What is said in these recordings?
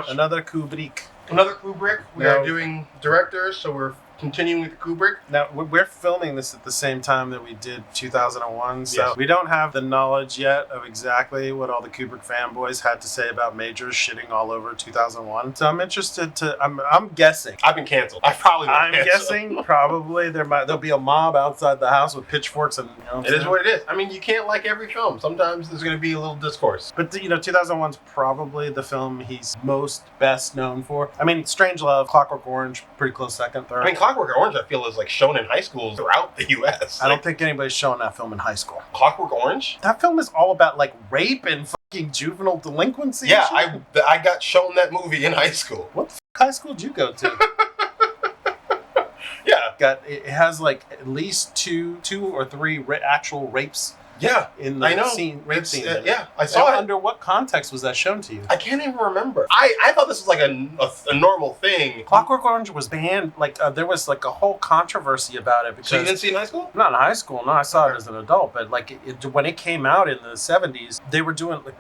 much. Another Kubrick. Another Kubrick. We are doing directors, so we're continuing with Kubrick. Now, we're filming this at the same time that we did 2001, so Yes. we don't have the knowledge yet of exactly what all the Kubrick fanboys had to say about Majors shitting all over 2001. So I'm interested to, I'm guessing. I've been canceled. I've probably been I'm canceled. guessing probably there'll be a mob outside the house with pitchforks and, you know what I'm It is saying? what it is. I mean, you can't like every film. Sometimes there's going to be a little discourse. But, 2001's probably the film he's most best known for. I mean, Strangelove, Clockwork Orange, pretty close second, third. I mean, Clockwork Orange, I feel, is like shown in high schools throughout the U.S. I don't think anybody's showing that film in high school. Clockwork Orange? That film is all about, like, rape and fucking juvenile delinquency. Yeah, and shit. I got shown that movie in high school. What the high school did you go to? Yeah. It has, like, at least two or three actual rapes. Yeah, in the I know. rape scene. Yeah, I saw it. Under what context was that shown to you? I can't even remember. I thought this was like a normal thing. Clockwork Orange was banned. Like there was like a whole controversy about it because. So you didn't see it in high school? Not in high school. No, I saw it as an adult. But like when it came out in the 70s,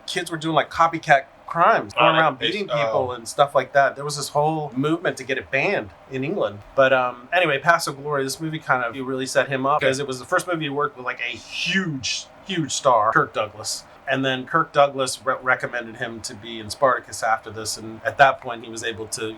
kids were doing like copycat crimes, going around beating people and stuff like that. There was this whole movement to get it banned in England. But anyway, Passive Glory, this movie kind of really set him up because it was the first movie he worked with like a huge star, Kirk Douglas. And then Kirk Douglas recommended him to be in Spartacus after this. And at that point, he was able to,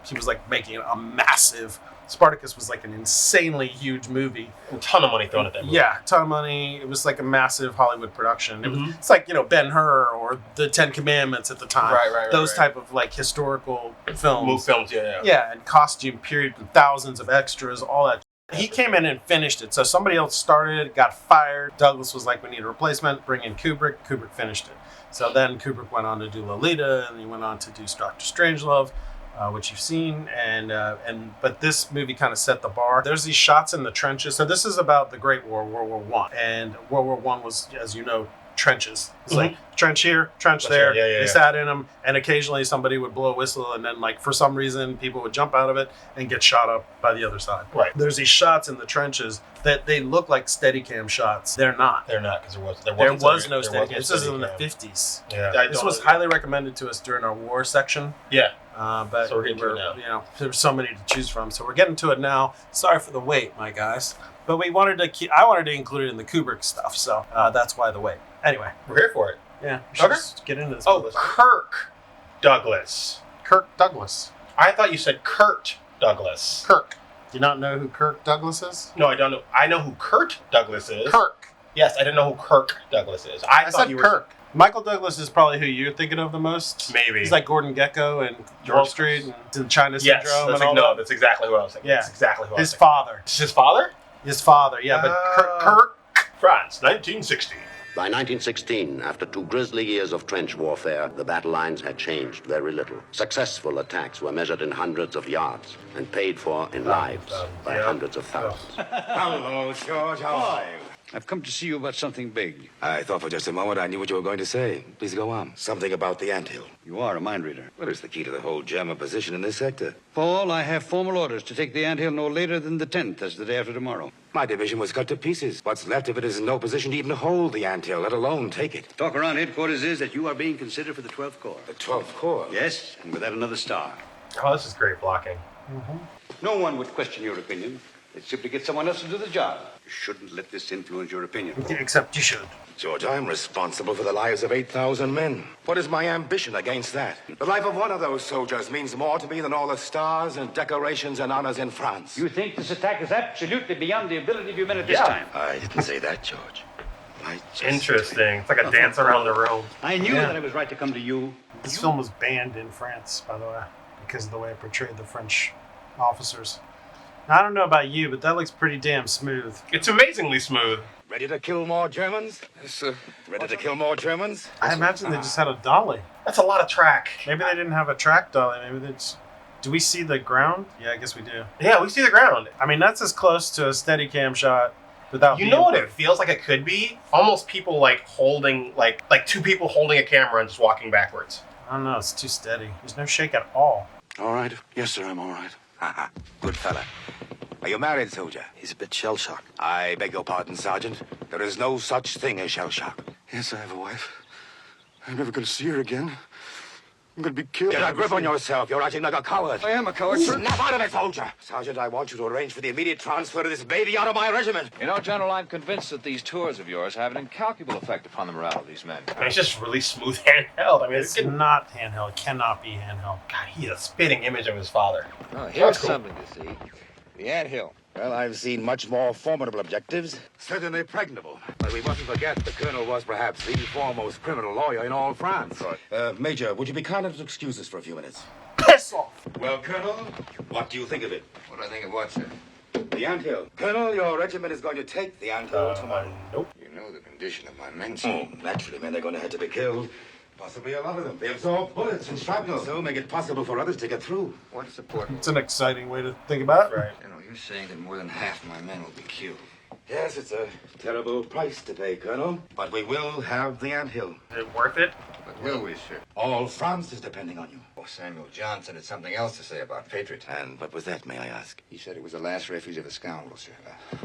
he was like making a massive. Spartacus was like an insanely huge movie. A ton of money thrown at that movie. Yeah, a ton of money. It was like a massive Hollywood production. It's like, Ben-Hur or The Ten Commandments at the time. Right. Those type of like historical films. Move films, yeah. Yeah, and costume period with thousands of extras, all that. He came in and finished it. So somebody else started it, got fired. Douglas was like, we need a replacement. Bring in Kubrick. Kubrick finished it. So then Kubrick went on to do Lolita, and he went on to do Dr. Strangelove. Which you've seen, but this movie kind of set the bar. There's these shots in the trenches. So this is about the Great War, World War One, and World War One was, as you know, trenches. It's like trench here, trench there. They sat in them, and occasionally somebody would blow a whistle, and then like for some reason people would jump out of it and get shot up by the other side. Right. There's these shots in the trenches that they look like Steadicam shots. They're not. They're not because there was no Steadicam. This is in the 50s. Yeah. This was highly recommended to us during our war section. Yeah. But so we're getting to it now. There's so many to choose from. So we're getting to it now. Sorry for the wait, my guys. But I wanted to include it in the Kubrick stuff, so that's why the wait. Anyway. We're here for it. Yeah. We should just get into this. Oh, Kirk Douglas. Kirk Douglas. I thought you said Kurt Douglas. Kirk. Do you not know who Kirk Douglas is? No, I don't know. I know who Kurt Douglas is. Kirk. Yes, I didn't know who Kirk Douglas is. I thought said you were Kirk. Michael Douglas is probably who you're thinking of the most. Maybe. He's like Gordon Gekko and Wall Street and China Syndrome and all that. That's exactly what I was thinking. Yeah. That's exactly what I was His thinking. father. His father? His father, yeah. But Kirk. France, 1960. By 1916, after 2 grisly years of trench warfare, the battle lines had changed very little. Successful attacks were measured in hundreds of yards and paid for in lives by hundreds of thousands. Hello, George. How are you? I've come to see you about something big. I thought for just a moment I knew what you were going to say. Please go on. Something about the anthill. You are a mind reader. What is the key to the whole German position in this sector? Paul, I have formal orders to take the anthill no later than the 10th, that's the day after tomorrow. My division was cut to pieces. What's left of it is in no position to even hold the anthill, let alone take it. Talk around headquarters is that you are being considered for the 12th Corps. The 12th Corps? Yes, and with that another star. Oh, this is great blocking. No one would question your opinion. They'd simply get someone else to do the job. You shouldn't let this influence your opinion. Except you should. George, I'm responsible for the lives of 8,000 men. What is my ambition against that? The life of one of those soldiers means more to me than all the stars and decorations and honors in France. You think this attack is absolutely beyond the ability of your men at this time? I didn't say that, George. Interesting. It's like a dance around the room. I knew that I was right to come to you. This film was banned in France, by the way, because of the way it portrayed the French officers. Now, I don't know about you, but that looks pretty damn smooth. It's amazingly smooth. Ready to kill more Germans? Yes, sir. Ready to kill more Germans? I imagine they just had a dolly. That's a lot of track. Maybe they didn't have a track dolly. Maybe they just... Do we see the ground? Yeah, I guess we do. Yeah, we see the ground. I mean, that's as close to a Steadicam shot without You know what it feels like it could be? Almost people like holding, like two people holding a camera and just walking backwards. I don't know. It's too steady. There's no shake at all. All right. Yes, sir, I'm all right. Ha Good fella. Are you married, soldier? He's a bit shell-shocked. I beg your pardon, Sergeant. There is no such thing as shell shock. Yes, I have a wife. I'm never going to see her again. I'm gonna be killed. Get a grip on yourself. You're acting like a coward. I am a coward, sir. Snap out of it, soldier. Sergeant, I want you to arrange for the immediate transfer of this baby out of my regiment. You know, General, I'm convinced that these tours of yours have an incalculable effect upon the morale of these men. I mean, it's just really smooth handheld. I mean, It's not handheld. It cannot be handheld. God, he's a spitting image of his father. Oh, here's something to see. The anthill. Well, I've seen much more formidable objectives. Certainly pregnable. But we mustn't forget the colonel was perhaps the foremost criminal lawyer in all France. Right. Major, would you be kind enough to excuse us for a few minutes? Piss off! Well, Colonel, what do you think of it? What do I think of what, sir? The anthill. Colonel, your regiment is going to take the anthill tomorrow. Nope. You know the condition of my men, sir. Naturally, men are going to have to be killed. Possibly a lot of them. They absorb bullets and shrapnel, so make it possible for others to get through. What support? It's an exciting way to think about it. Right. You know, you're saying that more than half my men will be killed. Yes, it's a terrible price to pay, Colonel. But we will have the anthill. Is it worth it? But will we, sir? All France is depending on you. Oh, Samuel Johnson had something else to say about patriot. And what was that, may I ask? He said it was the last refuge of the scoundrels, sir.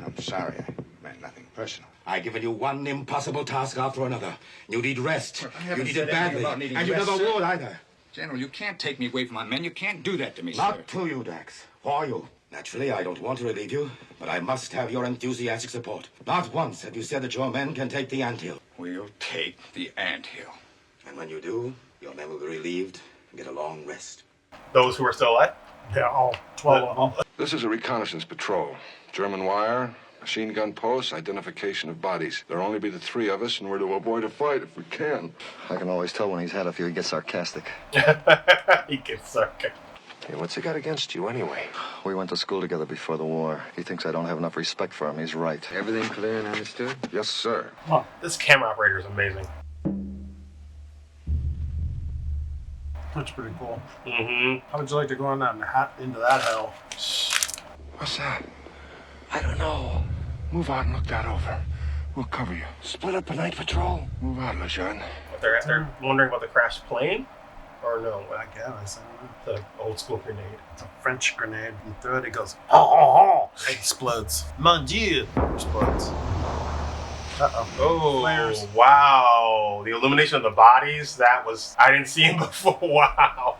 I'm sorry. I meant nothing personal. I've given you one impossible task after another. You need rest. Well, I You haven't need said it anything badly. about needing And you rest, never sir. would either. General, you can't take me away from my men. You can't do that to me, sir. Not to you, Dax. For you. Naturally, I don't want to relieve you, but I must have your enthusiastic support. Not once have you said that your men can take the anthill. We'll take the anthill. And when you do, your men will be relieved and get a long rest. Those who are still alive? Yeah, all 12 of them. This is a reconnaissance patrol. German wire, machine gun posts, identification of bodies. There'll only be the three of us, and we're to avoid a fight if we can. I can always tell when he's had a few. He gets sarcastic. He gets sarcastic. Hey, what's he got against you anyway? We went to school together before the war. He thinks I don't have enough respect for him. He's right. Everything clear and understood? Yes, sir. Huh. This camera operator is amazing. That's pretty cool. Mm-hmm. How would you like to go on that into that hell? What's that? I don't know. Move out and look that over. We'll cover you. Split up a night patrol. Move out, Lejeune. They're wondering about the crashed plane? Or no? I guess. I don't know. The old school grenade. It's a French grenade. You throw it, it goes, oh, it explodes. Mon Dieu! Explodes. Uh-oh. Oh, Flares. wow. The illumination of the bodies, that was... I didn't see him before. Wow.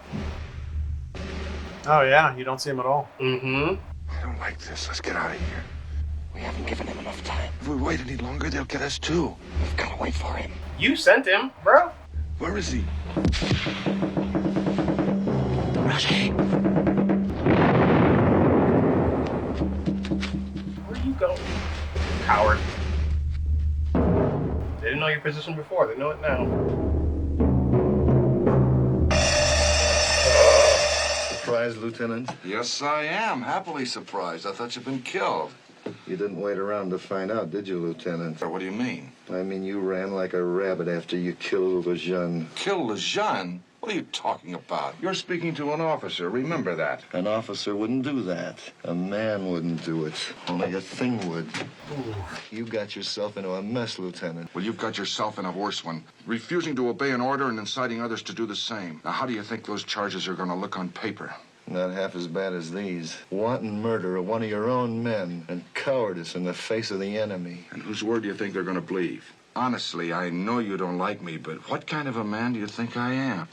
Oh, yeah, you don't see him at all. Mm-hmm. I don't like this. Let's get out of here. We haven't given him enough time. If we wait any longer, they'll get us too. We've got to wait for him. You sent him, bro. Where is he? Roger. Where are you going? Coward. They didn't know your position before. They know it now. Surprised, Lieutenant? Yes, I am. Happily surprised. I thought you'd been killed. You didn't wait around to find out, did you, Lieutenant? What do you mean? I mean, you ran like a rabbit after you killed Lejeune. Kill Lejeune? What are you talking about? You're speaking to an officer. Remember that. An officer wouldn't do that. A man wouldn't do it. Only a thing would. You got yourself into a mess, Lieutenant. Well, you've got yourself in a worse one. Refusing to obey an order and inciting others to do the same. Now, how do you think those charges are going to look on paper? Not half as bad as these. Wanton murder of one of your own men and cowardice in the face of the enemy. And whose word do you think they're going to believe? Honestly, I know you don't like me, but what kind of a man do you think I am?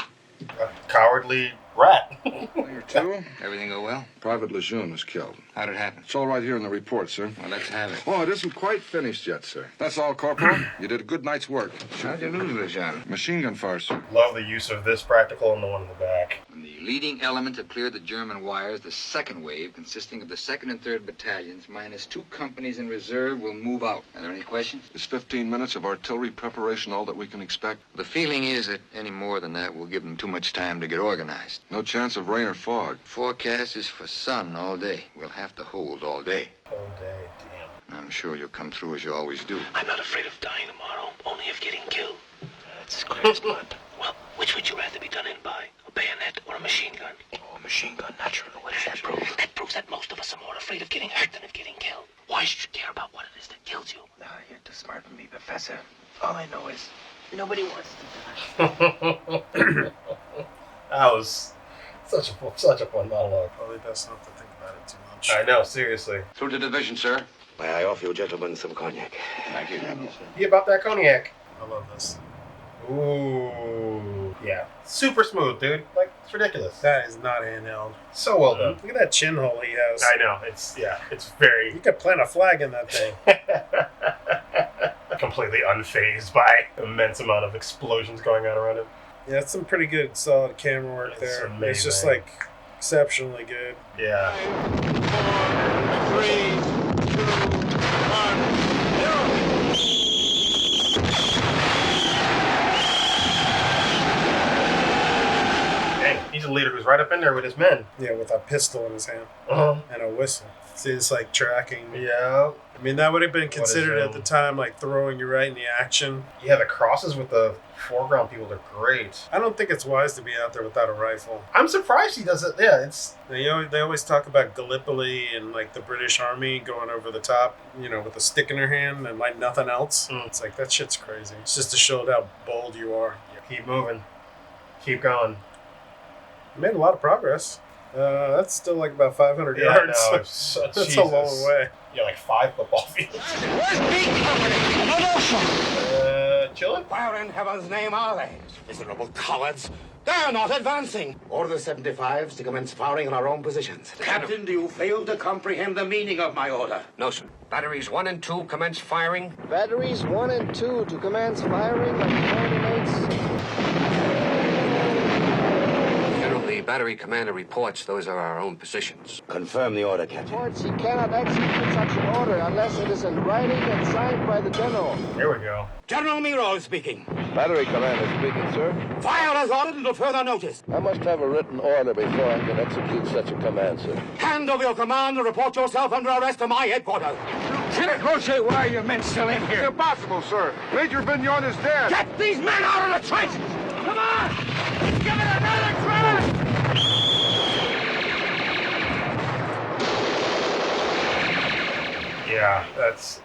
A cowardly rat. Player two? Everything go well? Private Lejeune was killed. How did it happen? It's all right here in the report, sir. Well, let's have it. Oh, it isn't quite finished yet, sir. That's all, Corporal. You did a good night's work. How'd you lose, Lejeune? Machine gun fire, sir. Love the use of this practical and the one in the back. When the leading element have cleared the German wires, the second wave, consisting of the 2nd and 3rd battalions, minus 2 companies in reserve, will move out. Are there any questions? Is 15 minutes of artillery preparation all that we can expect? The feeling is that any more than that will give them too much time to get organized. No chance of rain or fog. Forecast is for sun all day. We'll have to hold all day. Oh, day, damn. I'm sure you'll come through as you always do. I'm not afraid of dying tomorrow, only of getting killed. It's as clear as mud. Well, which would you rather be done in by? A bayonet or a machine gun? Oh, a machine gun, naturally. What does that prove? That proves that most of us are more afraid of getting hurt than of getting killed. Why should you care about what it is that kills you? You're too smart for me, Professor. All I know is nobody wants to die. That was such a fun monologue. Probably best not to think about it too much. I know, seriously. Through to division, sir. May I offer you gentlemen some cognac? Thank you. Be about that cognac. I love this. Ooh. Yeah. Super smooth, dude. Like, it's ridiculous. That is not handheld. So well done. Look at that chin hole he has. I know. It's very... You could plant a flag in that thing. completely unfazed by immense amount of explosions going on around him. Yeah, it's some pretty good, solid camera work It's there. amazing. It's just like exceptionally good. Yeah. 3, 2, 1, 0. Dang, he's a leader who's right up in there with his men. Yeah, with a pistol in his hand Uh-huh. and a whistle. See, it's like tracking. Yeah. I mean, that would have been considered is, at the time like throwing you right in the action. Yeah, the crosses with the foreground people are great. I don't think it's wise to be out there without a rifle. I'm surprised he does it. Yeah, it's... They always talk about Gallipoli and like the British Army going over the top, with a stick in their hand and like nothing else. It's like, that shit's crazy. It's just to show how bold you are. Keep moving. Keep going. You made a lot of progress. That's still like about 500 Yeah, yards. no, That's Jesus. a long way. Yeah, like 5 football fields. Where's B Company? Chilling? Where in heaven's name are they? Miserable cowards. They're not advancing. Order the 75s to commence firing on our own positions. Captain, do you fail to comprehend the meaning of my order? No, sir. Batteries 1 and 2 commence firing. Batteries 1 and 2 to commence firing on coordinates. General, the battery commander reports those are our own positions. Confirm the order, Captain. Reports he cannot execute such an order unless it is in writing and signed by the general. There we go. General Miro speaking. Battery commander speaking, sir. Fire as ordered until further notice. I must have a written order before I can execute such a command, sir. Hand over your command and report yourself under arrest to my headquarters. Lieutenant Roche, why are your men still in here? Impossible, sir. Major Vignon is dead. Get these men out of the trenches! Come on! Give it another try! Yeah, that's...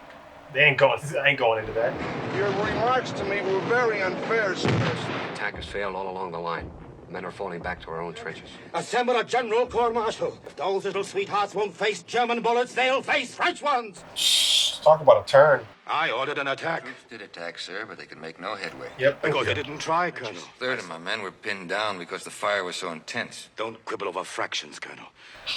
I ain't going into that. Your remarks to me were very unfair, sir. The attack has failed all along the line. Men are falling back to our own trenches. Assemble a general court-martial. If those little sweethearts won't face German bullets, they'll face French ones. Talk about a turn. I ordered an attack. Troops did attack, sir, but they could make no headway. Yep. Because they didn't try, Colonel. A third of my men were pinned down because the fire was so intense. Don't quibble over fractions, Colonel.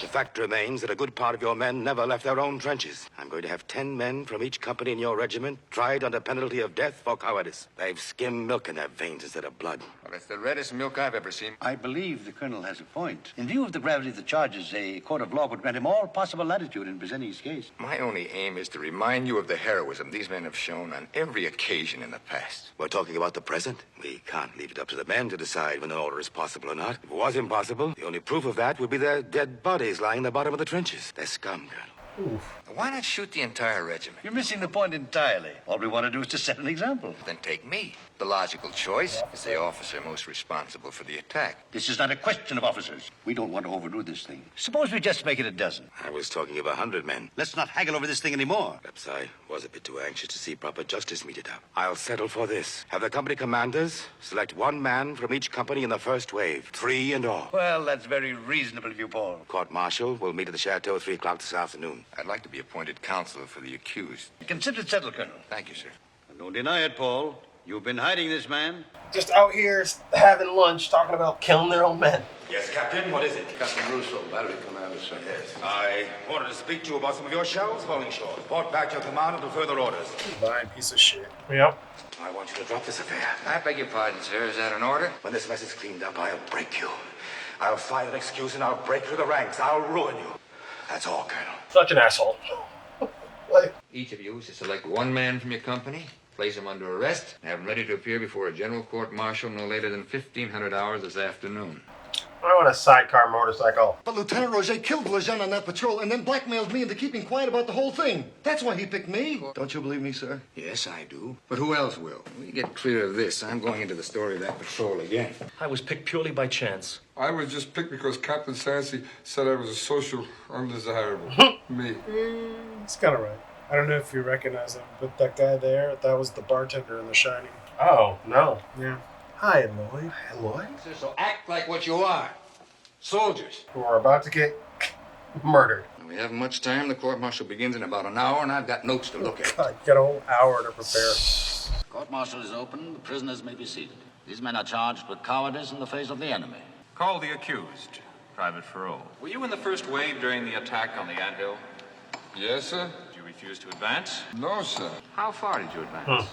The fact remains that a good part of your men never left their own trenches. I'm going to have 10 men from each company in your regiment tried under penalty of death for cowardice. They've skimmed milk in their veins instead of blood. Well, it's the reddest milk I've ever seen. I believe the colonel has a point. In view of the gravity of the charges, a court of law would grant him all possible latitude in presenting his case. My only aim is to remind you of the heroism these men have shown on every occasion in the past. We're talking about the present. We can't leave it up to the men to decide when an order is possible or not. If it was impossible, the only proof of that would be their dead bodies lying in the bottom of the trenches. They're scum, Colonel. Oof. Why not shoot the entire regiment? You're missing the point entirely. All we want to do is to set an example. Then take me. The logical choice is the officer most responsible for the attack. This is not a question of officers. We don't want to overdo this thing. Suppose we just make it a dozen. I was talking of 100 men. Let's not haggle over this thing anymore. Perhaps I was a bit too anxious to see proper justice meted out. I'll settle for this. Have the company commanders select 1 man from each company in the first wave. 3 in all. Well, that's very reasonable of you, Paul. Court-martial will meet at the Chateau at 3 o'clock this afternoon. I'd like to be appointed counselor for the accused. Consider it settled, Colonel. Thank you, sir. And don't deny it, Paul. You've been hiding this man. Just out here having lunch, talking about killing their own men. Yes, Captain, what is it? Captain Russo, battery commander, sir. Yes. I wanted to speak to you about some of your shells falling short. Report back to your command until further orders. Fine piece of shit. Yep. I want you to drop this affair. I beg your pardon, sir. Is that an order? When this mess is cleaned up, I'll break you. I'll find an excuse and I'll break through the ranks. I'll ruin you. That's all, Colonel. Such an asshole. Like, Each of you is to select 1 man from your company, place him under arrest, and have him ready to appear before a general court-martial no later than 1500 hours this afternoon. I want a sidecar motorcycle. But Lieutenant Roger killed Lejeune on that patrol and then blackmailed me into keeping quiet about the whole thing. That's why he picked me. Don't you believe me, sir? Yes, I do. But who else will? When we get clear of this, I'm going into the story of that patrol again. I was picked purely by chance. I was just picked because Captain Sancy said I was a social undesirable. Me. It's kind of right. I don't know if you recognize him, but that guy there, that was the bartender in The Shining. Oh, no. Yeah. Hi, Lloyd. Hi, Lloyd? So act like what you are. Soldiers. Who are about to get murdered. We haven't much time. The court-martial begins in about an hour, and I've got notes to look at. God, you got a whole hour to prepare. Court-martial is open. The prisoners may be seated. These men are charged with cowardice in the face of the enemy. Call the accused, Private Farrell. Were you in the first wave during the attack on the anthill? Yes, sir? Did you refuse to advance? No, sir. How far did you advance?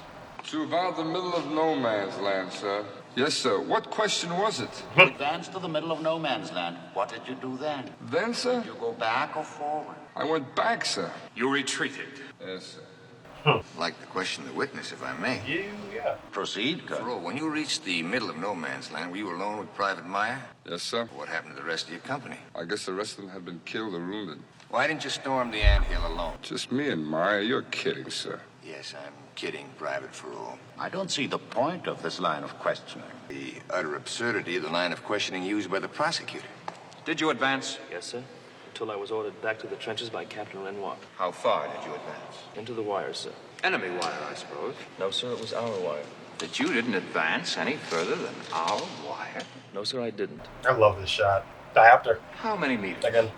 To about the middle of no man's land, sir. Yes, sir. What question was it? You advanced to the middle of no man's land. What did you do then? Then, sir? Did you go back or forward? I went back, sir. You retreated. Yes, sir. I'd like to question the witness, if I may. Yeah. Proceed, Kirk. Farrell, when you reached the middle of no man's land, were you alone with Private Meyer? Yes, sir. What happened to the rest of your company? I guess the rest of them had been killed or wounded. Why didn't you storm the anthill alone? Just me and Meyer. You're kidding, sir. Yes, I'm kidding, Private Farrell. I don't see the point of this line of questioning. The utter absurdity of the line of questioning used by the prosecutor. Did you advance? Yes, sir. Until I was ordered back to the trenches by Captain Renoir. How far did you advance? Into the wires, sir. Enemy wire, I suppose. No, sir, it was our wire. That you didn't advance any further than our wire? No, sir, I didn't. I love this shot. Diopter. How many meters? Again.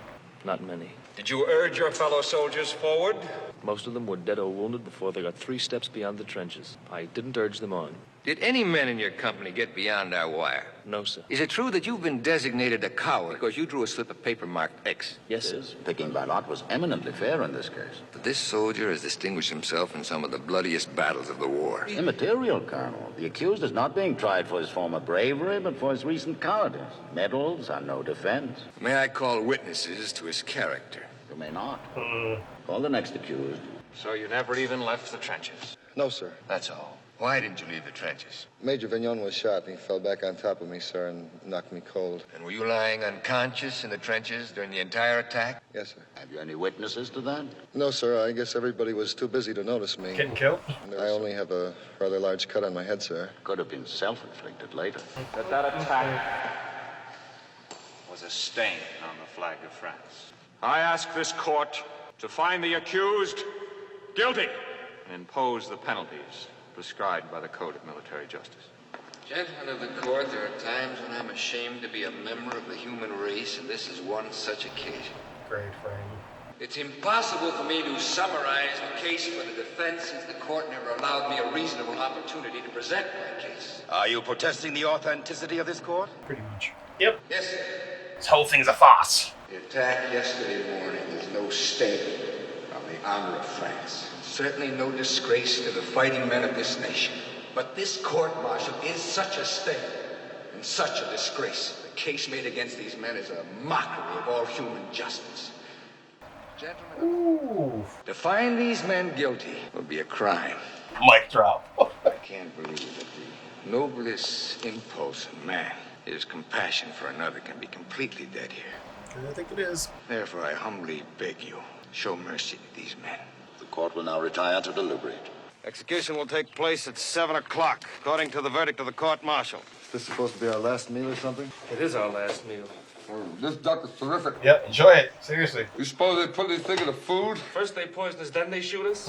Not many. Did you urge your fellow soldiers forward? Most of them were dead or wounded before they got 3 steps beyond the trenches. I didn't urge them on. Did any men in your company get beyond our wire? No, sir. Is it true that you've been designated a coward because you drew a slip of paper marked X? Yes, sir. Picking by lot was eminently fair in this case. But this soldier has distinguished himself in some of the bloodiest battles of the war. Immaterial, Colonel. The accused is not being tried for his former bravery, but for his recent cowardice. Medals are no defense. May I call witnesses to his character? You may not. Call the next accused. So you never even left the trenches? No, sir. That's all. Why didn't you leave the trenches? Major Vignon was shot, and he fell back on top of me, sir, and knocked me cold. And were you lying unconscious in the trenches during the entire attack? Yes, sir. Have you any witnesses to that? No, sir. I guess everybody was too busy to notice me. Getting killed? I only have a rather large cut on my head, sir. Could have been self-inflicted later. That attack was a stain on the flag of France. I ask this court to find the accused guilty and impose the penalties prescribed by the Code of Military Justice. Gentlemen of the court, there are times when I'm ashamed to be a member of the human race, and this is one such occasion. Great frame. It's impossible for me to summarize the case for the defense since the court never allowed me a reasonable opportunity to present my case. Are you protesting the authenticity of this court? Pretty much. Yep. Yes, sir. This whole thing's a farce. The attack yesterday morning is no stain on the honor of France. Certainly no disgrace to the fighting men of this nation. But this court-martial is such a stain and such a disgrace. The case made against these men is a mockery of all human justice. Gentlemen, to find these men guilty would be a crime. Mic drop. I can't believe that the noblest impulse in man, his compassion for another, can be completely dead here. I think it is. Therefore, I humbly beg you, show mercy to these men. The court will now retire to deliberate. Execution will take place at 7 o'clock, according to the verdict of the court-martial. Is this supposed to be our last meal or something? It is our last meal. This duck is terrific. Yeah, enjoy it. Seriously. You suppose they put anything in the food? First they poison us, then they shoot us?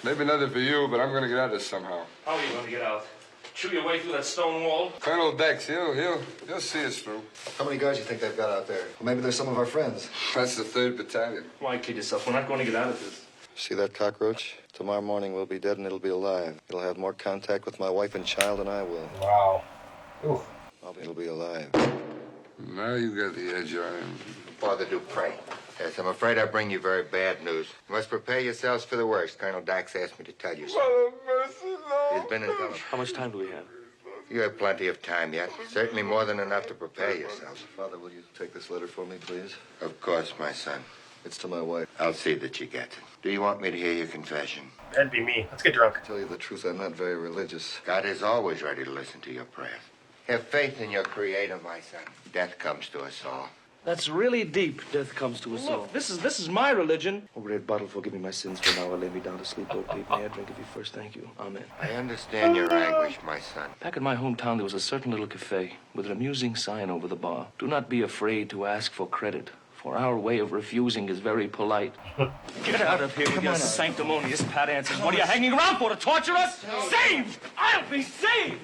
Maybe nothing for you, but I'm going to get out of this somehow. How are you going to get out? Chew your way through that stone wall? Colonel Dex, he'll see us through. How many guys do you think they've got out there? Well, maybe they're some of our friends. That's the 3rd Battalion. Why kid yourself? We're not going to get out of this. See that cockroach? Tomorrow morning we'll be dead and it'll be alive. It'll have more contact with my wife and child than I will. Wow. Ooh. It'll be alive. Now you got the edge on him. Father Dupre. Yes, I'm afraid I bring you very bad news. You must prepare yourselves for the worst. Colonel Dax asked me to tell you so. Mother mercy, Lord. He's been enveloped. How much time do we have? You have plenty of time yet. Certainly more than enough to prepare yourselves. Father, will you take this letter for me, please? Of course, my son. It's to my wife. I'll see that you get it. Do you want me to hear your confession? That'd be me. Let's get drunk. To tell you the truth, I'm not very religious. God is always ready to listen to your prayers. Have faith in your Creator, my son. Death comes to us all. That's really deep. Death comes to us all. This is my religion. Oh, red bottle, forgive me my sins for now. Lay me down to sleep. Oh, babe, may I drink of you first? Thank you. Amen. I understand your anguish, my son. Back in my hometown, there was a certain little cafe with an amusing sign over the bar. Do not be afraid to ask for credit, for our way of refusing is very polite. Get out of here with your sanctimonious pat answers. What are you hanging around for, to torture us? Saved! I'll be saved!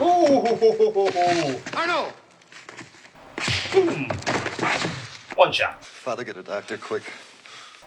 Ooh. Arnold! Boom. One shot. Father, get a doctor, quick.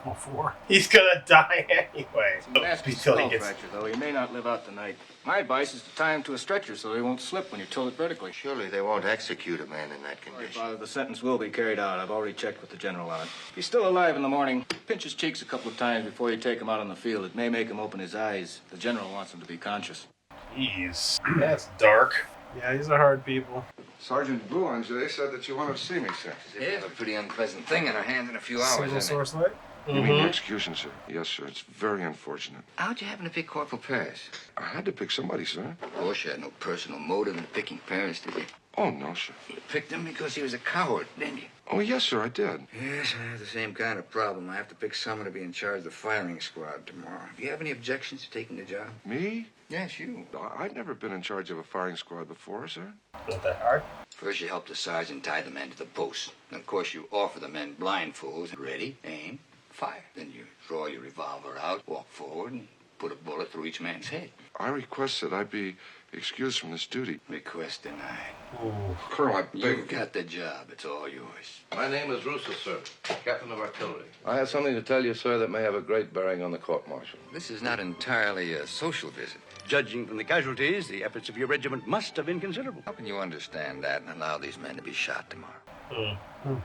Oh, 4. He's gonna die anyway. Nasty Until skull he gets. fracture, though. He may not live out the night. My advice is to tie him to a stretcher so he won't slip when you tilt it vertically. Surely they won't execute a man in that Sorry, condition. Father, the sentence will be carried out. I've already checked with the general on it. If he's still alive in the morning, pinch his cheeks a couple of times before you take him out on the field. It may make him open his eyes. The general wants him to be conscious. Jeez, that's dark. Yeah, these are hard people. Sergeant Boulanger said that you wanted to see me, sir. We have a pretty unpleasant thing in our hands in a few hours, Single isn't it? source light? You mean the execution, sir? Yes, sir. It's very unfortunate. How'd you happen to pick Corporal Paris? I had to pick somebody, sir. Of course, you had no personal motive in picking Paris, did you? Oh, no, sir. You picked him because he was a coward, didn't you? Oh, yes, sir, I did. Yes, I have the same kind of problem. I have to pick someone to be in charge of the firing squad tomorrow. Do you have any objections to taking the job? Me? Yes, you. I've never been in charge of a firing squad before, sir. Not that hard. First, you help the sergeant tie the men to the post. Then, of course, you offer the men blindfolds. Ready, aim, fire. Then you draw your revolver out, walk forward, and put a bullet through each man's head. I request that I be excused from this duty. Request denied. Ooh. Colonel, I beg... You've got the job. It's all yours. My name is Russo, sir. Captain of artillery. I have something to tell you, sir, that may have a great bearing on the court-martial. This is not entirely a social visit. Judging from the casualties, the efforts of your regiment must have been considerable. How can you understand that and allow these men to be shot tomorrow?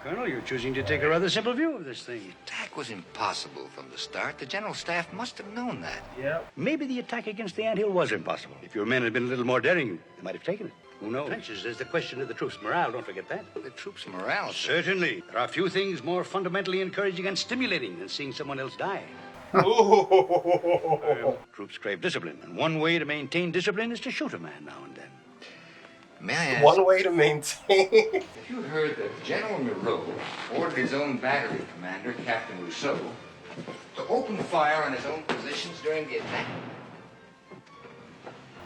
Colonel, you're choosing to take a rather simple view of this thing. The attack was impossible from the start. The general staff must have known that. Yeah. Maybe the attack against the anthill was impossible. If your men had been a little more daring, they might have taken it. Who knows? Trenches, there's the question of the troops' morale. Don't forget that. The troops' morale, sir. Certainly. There are few things more fundamentally encouraging and stimulating than seeing someone else die. Troops crave discipline, and one way to maintain discipline is to shoot a man now and then. May I ask? One way to maintain. If you heard that General Moreau ordered his own battery commander, Captain Rousseau, to open fire on his own positions during the attack?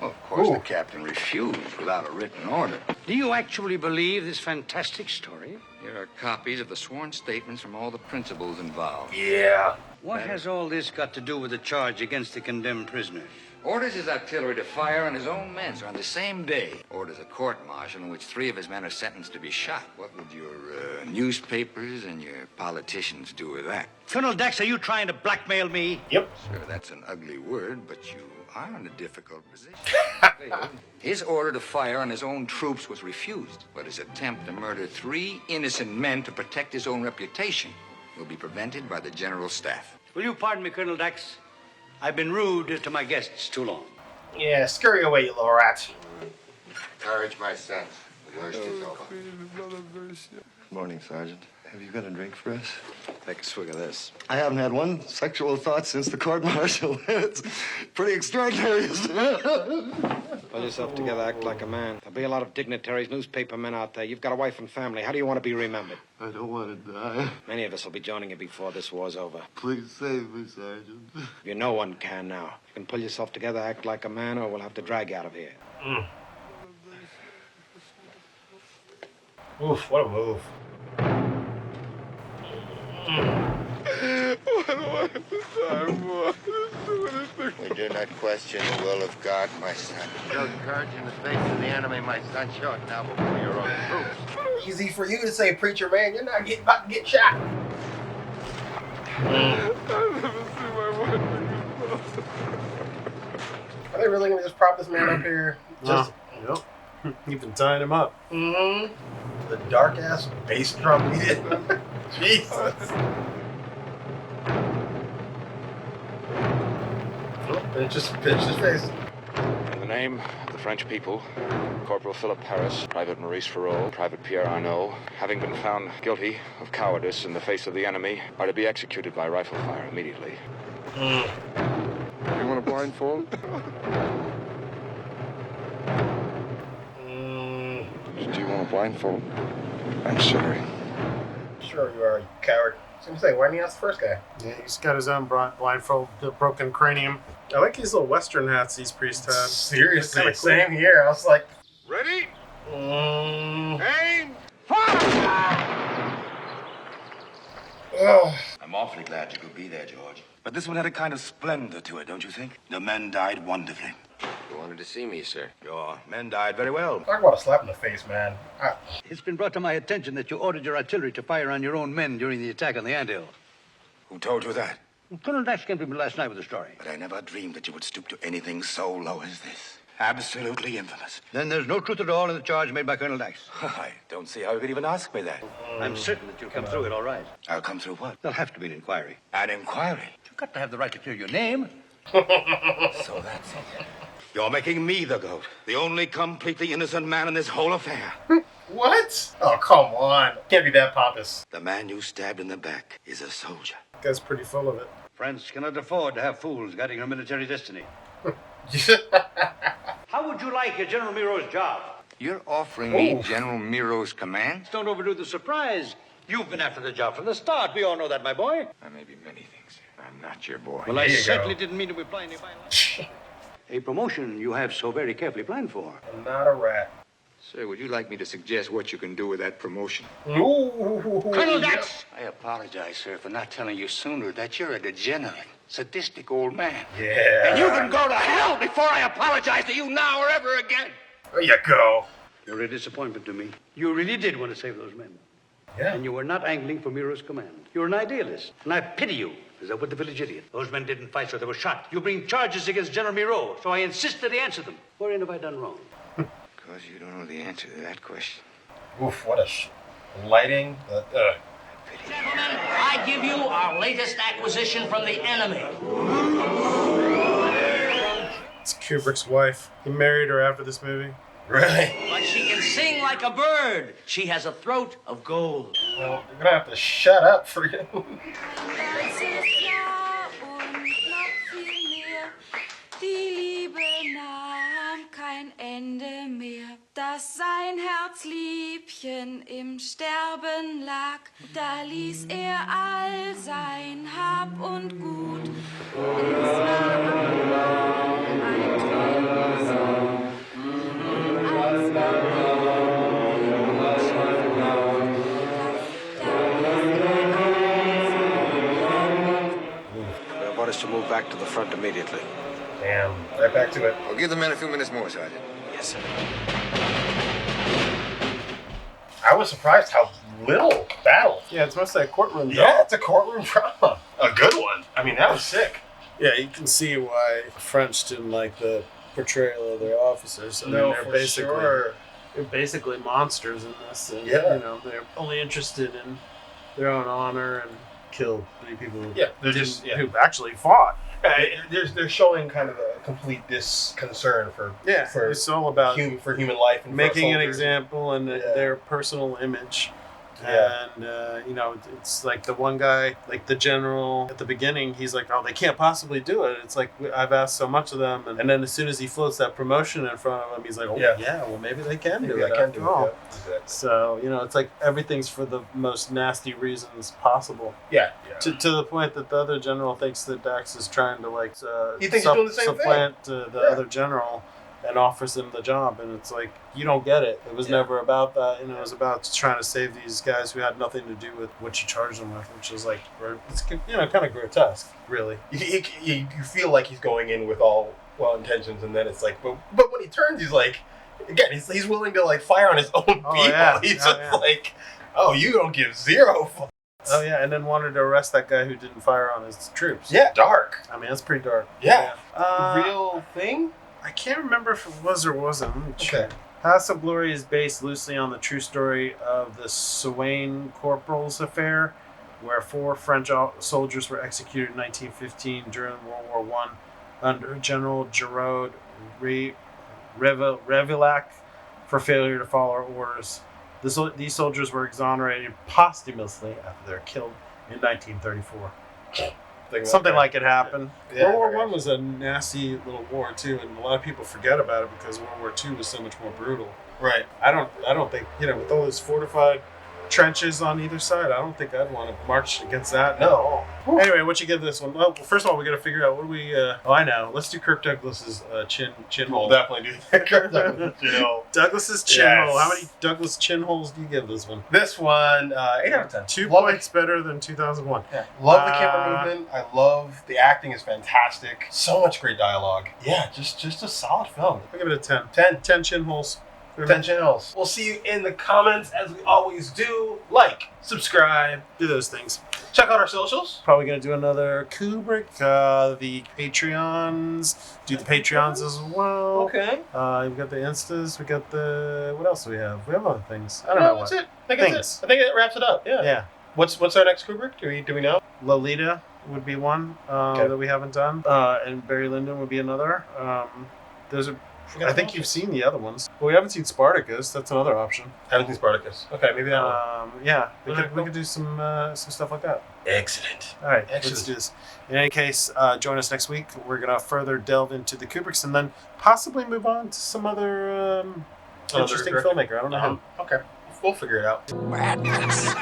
Well, of course, the captain refused without a written order. Do you actually believe this fantastic story? Here are copies of the sworn statements from all the principals involved. Yeah. What has all this got to do with the charge against the condemned prisoners? Orders his artillery to fire on his own men, sir, on the same day. Orders a court-martial in which 3 of his men are sentenced to be shot. What would your newspapers and your politicians do with that? Colonel Dax, are you trying to blackmail me? Yep. Sir, that's an ugly word, but you are in a difficult position. His order to fire on his own troops was refused, but his attempt to murder 3 innocent men to protect his own reputation will be prevented by the general staff. Will you pardon me, Colonel Dax? I've been rude to my guests too long. Yeah, scurry away, you little rat. Courage, my son. The worst is over. Morning, Sergeant. Have you got a drink for us? Take a swig of this. I haven't had one sexual thought since the court-martial. It's pretty extraordinary, isn't it? Pull yourself together, act like a man. There'll be a lot of dignitaries, newspaper men out there. You've got a wife and family. How do you want to be remembered? I don't want to die. Many of us will be joining you before this war's over. Please save me, Sergeant. You know one can now. You can pull yourself together, act like a man, or we'll have to drag you out of here. Oof, what a move. We do not question the will of God, my son. Show courage in the face of the enemy, my son. Show it now before your own troops. Easy for you to say, preacher man. You're not about to get shot. Are they really gonna just prop this man up here? Just Yep. You've been tying him up. the dark ass bass drum beat. Jesus. Oh, it just pinched his face. In the name of the French people, Corporal Philip Paris, Private Maurice Farreau, Private Pierre Arnaud, having been found guilty of cowardice in the face of the enemy, are to be executed by rifle fire immediately. You want a blindfold? Do you want a blindfold? I'm sorry. Sure you are, you coward. I was gonna say, why didn't you ask the first guy? Yeah, he's got his own blindfold, the broken cranium. I like these little Western hats these priests have. Seriously, They're kinda same cool. here. I was like, Ready? Aim! oh. I'm awfully glad you could be there, George. But this one had a kind of splendor to it, don't you think? The men died wonderfully. You wanted to see me, sir. Your men died very well. Talk about a slap in the face, man. It's been brought to my attention that you ordered your artillery to fire on your own men during the attack on the anthill. Who told you that? Colonel Dax came to me last night with a story. But I never dreamed that you would stoop to anything so low as this. Absolutely infamous. Then there's no truth at all in the charge made by Colonel Dax. I don't see how you could even ask me that. I'm certain that you'll come through it all right. I'll come through what? There'll have to be an inquiry. An inquiry? You've got to have the right to clear your name. So that's it. You're making me the goat. The only completely innocent man in this whole affair. What? Oh, come on. Can't be that pompous. The man you stabbed in the back is a soldier. That guy's pretty full of it. France cannot afford to have fools guiding her military destiny. How would you like General Miro's job? You're offering me General Miro's command? Don't overdo the surprise. You've been after the job from the start. We all know that, my boy. I may be many things. I'm not your boy. Well, I certainly didn't mean to imply any violence. A promotion you have so very carefully planned for. I'm not a rat. Sir, would you like me to suggest what you can do with that promotion? Ooh. Colonel Dax! I apologize, sir, for not telling you sooner that you're a degenerate, sadistic old man. Yeah. And you can go to hell before I apologize to you now or ever again. There you go. You're a disappointment to me. You really did want to save those men. Yeah. And you were not angling for Miro's command. You're an idealist. And I pity you, as I would the village idiot. Those men didn't fight, so they were shot. You bring charges against General Miro, so I insist that he answer them. Wherein have I done wrong? Because you don't know the answer to that question. Oof, what a lighting. Gentlemen, I give you our latest acquisition from the enemy. It's Kubrick's wife. He married her after this movie. Really? But she can sing like a bird. She has a throat of gold. Well, you're gonna have to shut up for you. Die Liebe nahm kein Ende mehr, dass sein Herzliebchen im Sterben lag. Da ließ er all sein Hab und Gut. Es war ein Traum. Als I want us to move back to the front immediately. Damn. Right back to it. I'll give the men a few minutes more, Sergeant. Yes, sir. I was surprised how little battle. Yeah, it's mostly a courtroom drama. Yeah, it's a courtroom drama. A good one. I mean, that was sick. Yeah, you can see why the French didn't like the portrayal of their officers. I mean, they're basically monsters in this. And, Yeah. You know, they're only interested in their own honor and killed many people who, who actually fought. They're showing kind of a complete disconcern for it's all about for human life and making for an soldiers. example and their personal image. Yeah. And you know, it's like the one guy, like the general at the beginning, he's like, oh, they can't possibly do it. It's like, I've asked so much of them, and then as soon as he floats that promotion in front of him, he's like, oh yeah, well maybe they can do it after all. So you know, it's like everything's for the most nasty reasons possible. Yeah. To the point that the other general thinks that Dax is trying to like He thinks he's doing the same supplant the other general and offers him the job, and it's like, you don't get it. It was never about that. You know, it was about trying to save these guys who had nothing to do with what you charged them with, which is like, it's, you know, kind of grotesque, really. You feel like he's going in with all well intentions, and then it's like, but when he turns, he's like, again, he's willing to like fire on his own people. Yeah. He's just like, oh, you don't give zero fucks. Oh yeah, and then wanted to arrest that guy who didn't fire on his troops. Yeah, dark. I mean, that's pretty dark. Yeah. Real thing? I can't remember if it was or wasn't. Let me check. Paths of Glory is based loosely on the true story of the Swain Corporals affair, where 4 French soldiers were executed in 1915 during World War I under General Giraud Revillac for failure to follow orders. These soldiers were exonerated posthumously after they were killed in 1934. Something like it happened. Yeah, World War I was a nasty little war too, and a lot of people forget about it because World War II was so much more brutal. Right. I don't think, you know, with all those fortified trenches on either side, I don't think I'd want to march against that. No. Anyway, what you give this one? Well, first of all, we got to figure out what do we. Oh, I know. Let's do Kirk Douglas's chin hole. We'll definitely do Kirk Douglas chin hole. Douglas's chin hole. How many Douglas chin holes do you give this one? This one, 8 out of 10. 2 points better than 2001. Yeah. Love the camera movement. I love the acting is fantastic. So much great dialogue. Yeah, just a solid film. I'll give it a 10. 10 chin holes. 10 channels. We'll see you in the comments as we always do. Like, subscribe, do those things. Check out our socials. Probably going to do another Kubrick. The Patreons. Do the Patreons as well. Okay. We've got the Instas. We got the... What else do we have? We have other things. I don't No, know that's what. it. I think that's it. I think it wraps it up. Yeah. Yeah. What's our next Kubrick? Do we know? Lolita would be one that we haven't done. And Barry Lyndon would be another. I think you've seen the other ones. Well, we haven't seen Spartacus. That's another option. I haven't seen Spartacus. Okay, maybe that one. Yeah, we could do some stuff like that. Excellent. All right, Excellent. let's do this. In any case, join us next week. We're going to further delve into the Kubricks and then possibly move on to some other interesting filmmaker. I don't know. Okay, we'll figure it out. Madness.